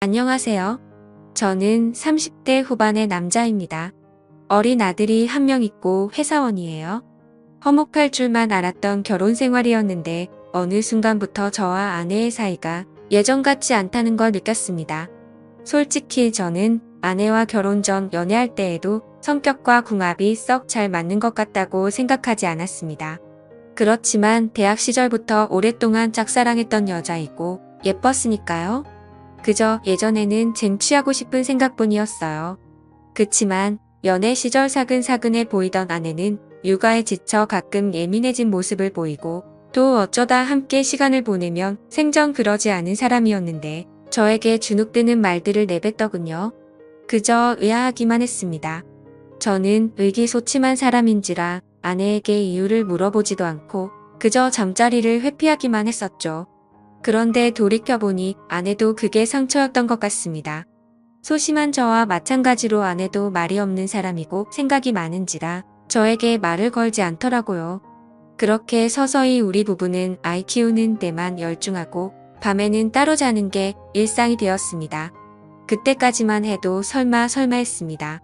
안녕하세요. 저는 30대 후반의 남자입니다. 어린 아들이 한 명 있고 회사원이에요. 화목할 줄만 알았던 결혼 생활이었는데 어느 순간부터 저와 아내의 사이가 예전 같지 않다는 걸 느꼈습니다. 솔직히 저는 아내와 결혼 전 연애할 때에도 성격과 궁합이 썩 잘 맞는 것 같다고 생각하지 않았습니다. 그렇지만 대학 시절부터 오랫동안 짝사랑했던 여자이고 예뻤으니까요. 그저 예전에는 쟁취하고 싶은 생각뿐이었어요. 그치만 연애 시절 사근사근해 보이던 아내는 육아에 지쳐 가끔 예민해진 모습을 보이고 또 어쩌다 함께 시간을 보내면 생전 그러지 않은 사람이었는데 저에게 주눅드는 말들을 내뱉더군요. 그저 의아하기만 했습니다. 저는 의기소침한 사람인지라 아내에게 이유를 물어보지도 않고 그저 잠자리를 회피하기만 했었죠. 그런데 돌이켜보니 아내도 그게 상처였던 것 같습니다. 소심한 저와 마찬가지로 아내도 말이 없는 사람이고 생각이 많은지라 저에게 말을 걸지 않더라고요. 그렇게 서서히 우리 부부는 아이 키우는 데만 열중하고 밤에는 따로 자는 게 일상이 되었습니다. 그때까지만 해도 설마 했습니다.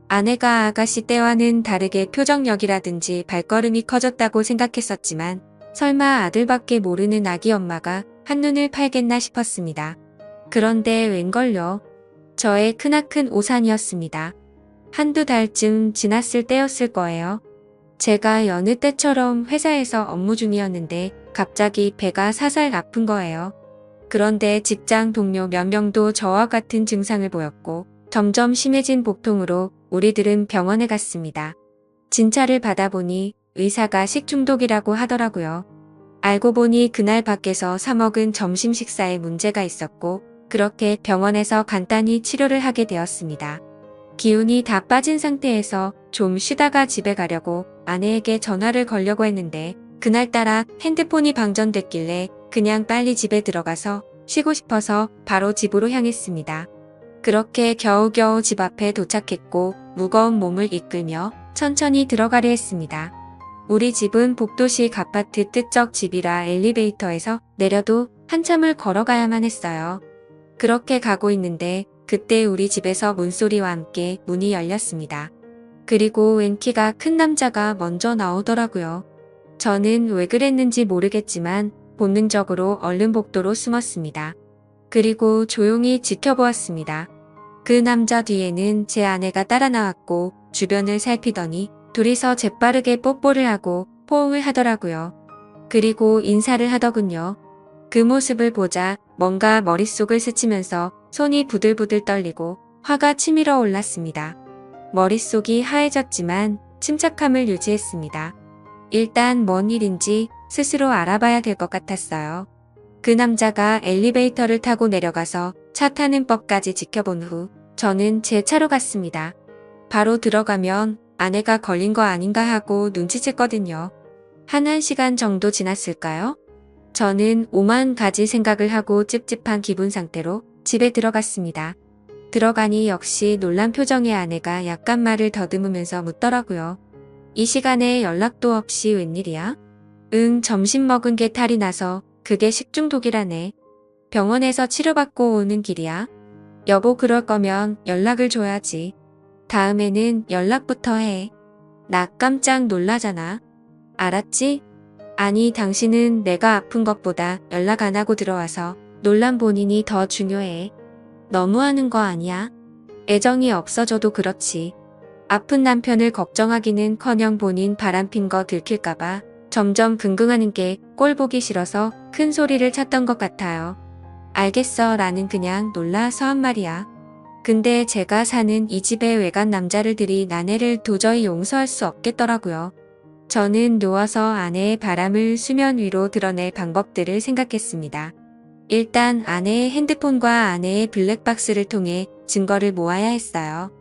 아내가 아가씨 때와는 다르게 표정력이라든지 발걸음이 커졌다고 생각했었지만 설마 아들밖에 모르는 아기 엄마가 한눈을 팔겠나 싶었습니다. 그런데 웬걸요. 저의 크나큰 오산이었습니다. 한두 달쯤 지났을 때였을 거예요. 제가 여느 때처럼 회사에서 업무 중이었는데 갑자기 배가 사살 아픈 거예요. 그런데 직장 동료 몇 명도 저와 같은 증상을 보였고 점점 심해진 복통으로 우리들은 병원에 갔습니다. 진찰을 받아보니 의사가 식중독이라고 하더라고요. 알고 보니 그날 밖에서 사 먹은 점심 식사에 문제가 있었고 그렇게 병원에서 간단히 치료를 하게 되었습니다. 기운이 다 빠진 상태에서 좀 쉬다가 집에 가려고 아내에게 전화를 걸려고 했는데 그날따라 핸드폰이 방전됐길래 그냥 빨리 집에 들어가서 쉬고 싶어서 바로 집으로 향했습니다. 그렇게 겨우겨우 집 앞에 도착했고 무거운 몸을 이끌며 천천히 들어가려 했습니다. 우리 집은 복도식 아파트 뜻적 집이라 엘리베이터에서 내려도 한참을 걸어가야만 했어요. 그렇게 가고 있는데 그때 우리 집에서 문소리와 함께 문이 열렸습니다. 그리고 웬 키가 큰 남자가 먼저 나오더라고요. 저는 왜 그랬는지 모르겠지만 본능적으로 얼른 복도로 숨었습니다. 그리고 조용히 지켜보았습니다. 그 남자 뒤에는 제 아내가 따라 나왔고 주변을 살피더니 둘이서 재빠르게 뽀뽀를 하고 포옹을 하더라고요. 그리고 인사를 하더군요. 그 모습을 보자 뭔가 머릿속을 스치면서 손이 부들부들 떨리고 화가 치밀어 올랐습니다. 머릿속이 하얘졌지만 침착함을 유지했습니다. 일단 뭔 일인지 스스로 알아봐야 될 것 같았어요. 그 남자가 엘리베이터를 타고 내려가서 차 타는 법까지 지켜본 후 저는 제 차로 갔습니다. 바로 들어가면 아내가 걸린 거 아닌가 하고 눈치챘거든요. 한 1시간 정도 지났을까요? 저는 오만 가지 생각을 하고 찝찝한 기분 상태로 집에 들어갔습니다. 들어가니 역시 놀란 표정의 아내가 약간 말을 더듬으면서 묻더라고요. 이 시간에 연락도 없이 웬일이야? 응, 점심 먹은 게 탈이 나서 그게 식중독이라네. 병원에서 치료받고 오는 길이야. 여보 그럴 거면 연락을 줘야지. 다음에는 연락부터 해. 나 깜짝 놀라잖아. 알았지? 아니 당신은 내가 아픈 것보다 연락 안 하고 들어와서 놀란 본인이 더 중요해. 너무하는 거 아니야? 애정이 없어져도 그렇지. 아픈 남편을 걱정하기는커녕 본인 바람핀 거 들킬까봐 점점 긍긍하는 게 꼴 보기 싫어서 큰 소리를 쳤던 것 같아요. 알겠어 라는 그냥 놀라서 한 말이야. 근데 제가 사는 이 집에 외간 남자를 들인 아내를 도저히 용서할 수 없겠더라고요. 저는 누워서 아내의 바람을 수면 위로 드러낼 방법들을 생각했습니다. 일단 아내의 핸드폰과 아내의 블랙박스를 통해 증거를 모아야 했어요.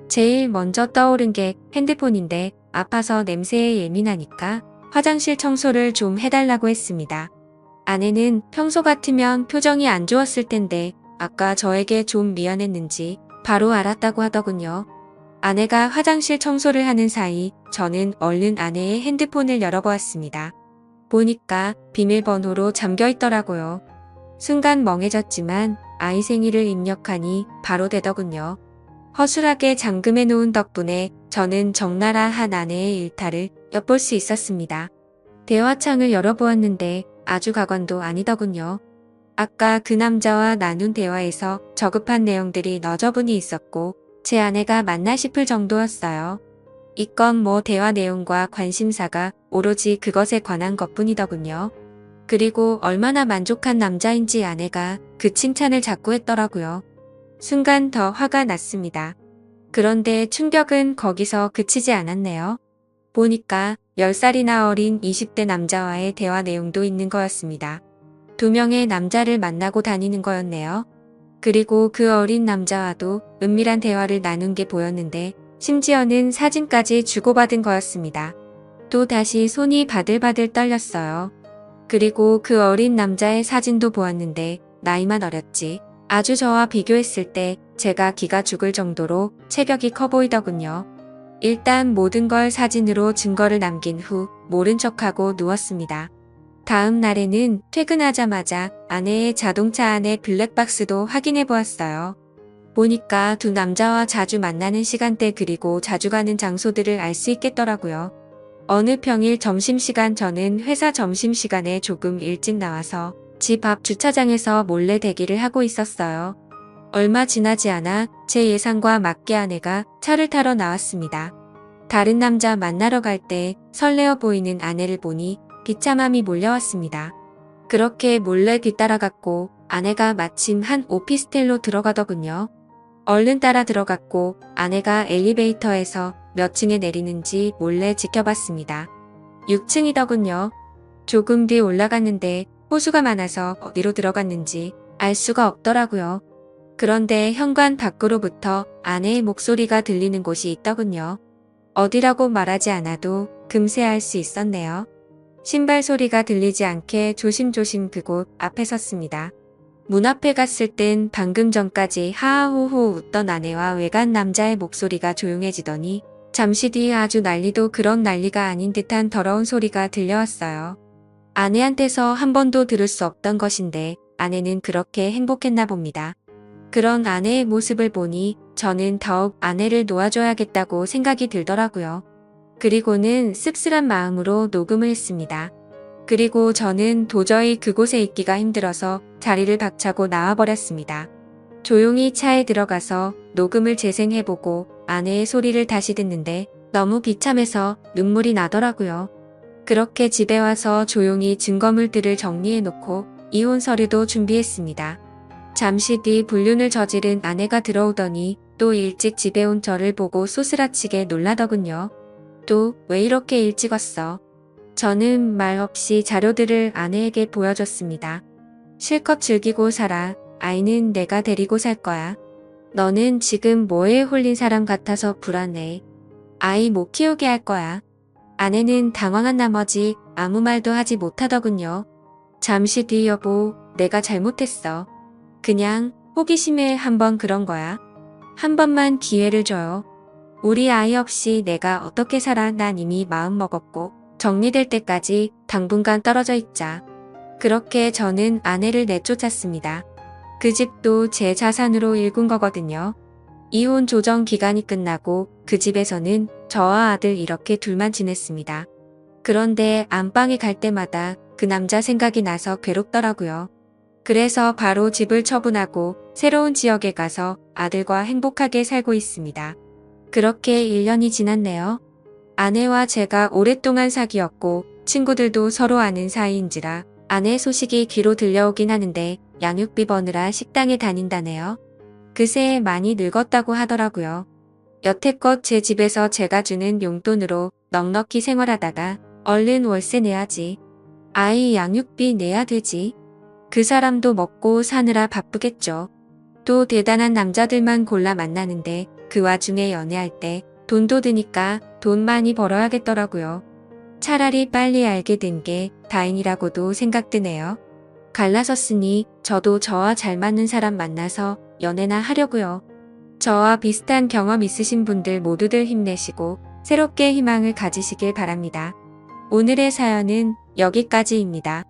제일 먼저 떠오른 게 핸드폰인데 아파서 냄새에 예민하니까 화장실 청소를 좀 해달라고 했습니다. 아내는 평소 같으면 표정이 안 좋았을 텐데 아까 저에게 좀 미안했는지 바로 알았다고 하더군요. 아내가 화장실 청소를 하는 사이 저는 얼른 아내의 핸드폰을 열어보았습니다. 보니까 비밀번호로 잠겨 있더라고요. 순간 멍해졌지만 아이 생일을 입력하니 바로 되더군요. 허술하게 잠금해 놓은 덕분에 저는 적나라 한 아내의 일탈을 엿볼 수 있었습니다. 대화창을 열어보았는데 아주 가관도 아니더군요. 아까 그 남자와 나눈 대화에서 저급한 내용들이 너저분히 있었고 제 아내가 맞나 싶을 정도였어요. 이건 뭐 대화 내용과 관심사가 오로지 그것에 관한 것뿐이더군요. 그리고 얼마나 만족한 남자인지 아내가 그 칭찬을 자꾸 했더라고요. 순간 더 화가 났습니다. 그런데 충격은 거기서 그치지 않았네요. 보니까 10살이나 어린 20대 남자와의 대화 내용도 있는 거였습니다. 2명의 남자를 만나고 다니는 거였네요. 그리고 그 어린 남자와도 은밀한 대화를 나눈 게 보였는데 심지어는 사진까지 주고받은 거였습니다. 또 다시 손이 바들바들 떨렸어요. 그리고 그 어린 남자의 사진도 보았는데 나이만 어렸지. 아주 저와 비교했을 때 제가 기가 죽을 정도로 체격이 커 보이더군요. 일단 모든 걸 사진으로 증거를 남긴 후 모른 척하고 누웠습니다. 다음 날에는 퇴근하자마자 아내의 자동차 안의 블랙박스도 확인해 보았어요. 보니까 두 남자와 자주 만나는 시간대 그리고 자주 가는 장소들을 알 수 있겠더라고요. 어느 평일 점심시간 저는 회사 점심시간에 조금 일찍 나와서 집 앞 주차장에서 몰래 대기를 하고 있었어요. 얼마 지나지 않아 제 예상과 맞게 아내가 차를 타러 나왔습니다. 다른 남자 만나러 갈 때 설레어 보이는 아내를 보니 비참함이 몰려왔습니다. 그렇게 몰래 뒤따라갔고 아내가 마침 한 오피스텔로 들어가더군요. 얼른 따라 들어갔고 아내가 엘리베이터에서 몇 층에 내리는지 몰래 지켜봤습니다. 6층이더군요. 조금 뒤 올라갔는데 호수가 많아서 어디로 들어갔는지 알 수가 없더라고요. 그런데 현관 밖으로부터 아내의 목소리가 들리는 곳이 있더군요. 어디라고 말하지 않아도 금세 알 수 있었네요. 신발 소리가 들리지 않게 조심조심 그곳 앞에 섰습니다. 문 앞에 갔을 땐 방금 전까지 하하호호 웃던 아내와 외간 남자의 목소리가 조용해지더니 잠시 뒤 아주 난리도 그런 난리가 아닌 듯한 더러운 소리가 들려왔어요. 아내한테서 한 번도 들을 수 없던 것인데 아내는 그렇게 행복했나 봅니다. 그런 아내의 모습을 보니 저는 더욱 아내를 놓아줘야겠다고 생각이 들더라고요. 그리고는 씁쓸한 마음으로 녹음을 했습니다. 그리고 저는 도저히 그곳에 있기가 힘들어서 자리를 박차고 나와버렸습니다. 조용히 차에 들어가서 녹음을 재생해보고 아내의 소리를 다시 듣는데 너무 비참해서 눈물이 나더라고요. 그렇게 집에 와서 조용히 증거물들을 정리해놓고 이혼 서류도 준비했습니다. 잠시 뒤 불륜을 저지른 아내가 들어오더니 또 일찍 집에 온 저를 보고 소스라치게 놀라더군요. 또 왜 이렇게 일찍 왔어? 저는 말 없이 자료들을 아내에게 보여줬습니다. 실컷 즐기고 살아. 아이는 내가 데리고 살 거야. 너는 지금 뭐에 홀린 사람 같아서 불안해. 아이 못 키우게 할 거야. 아내는 당황한 나머지 아무 말도 하지 못하더군요. 잠시 뒤 여보, 내가 잘못했어. 그냥 호기심에 한번 그런 거야. 한 번만 기회를 줘요. 우리 아이 없이 내가 어떻게 살아. 난 이미 마음 먹었고 정리될 때까지 당분간 떨어져 있자. 그렇게 저는 아내를 내쫓았습니다. 그 집도 제 자산으로 일군 거거든요. 이혼 조정 기간이 끝나고 그 집에서는 저와 아들 이렇게 둘만 지냈습니다. 그런데 안방에 갈 때마다 그 남자 생각이 나서 괴롭더라고요. 그래서 바로 집을 처분하고 새로운 지역에 가서 아들과 행복하게 살고 있습니다. 그렇게 1년이 지났네요. 아내와 제가 오랫동안 사귀었고 친구들도 서로 아는 사이인지라 아내 소식이 귀로 들려오긴 하는데 양육비 버느라 식당에 다닌다네요. 그새 많이 늙었다고 하더라고요. 여태껏 제 집에서 제가 주는 용돈으로 넉넉히 생활하다가 얼른 월세 내야지. 아이 양육비 내야 되지. 그 사람도 먹고 사느라 바쁘겠죠. 또 대단한 남자들만 골라 만나는데 그 와중에 연애할 때 돈도 드니까 돈 많이 벌어야겠더라고요. 차라리 빨리 알게 된 게 다행이라고도 생각드네요. 갈라섰으니 저도 저와 잘 맞는 사람 만나서 연애나 하려고요. 저와 비슷한 경험 있으신 분들 모두들 힘내시고 새롭게 희망을 가지시길 바랍니다. 오늘의 사연은 여기까지입니다.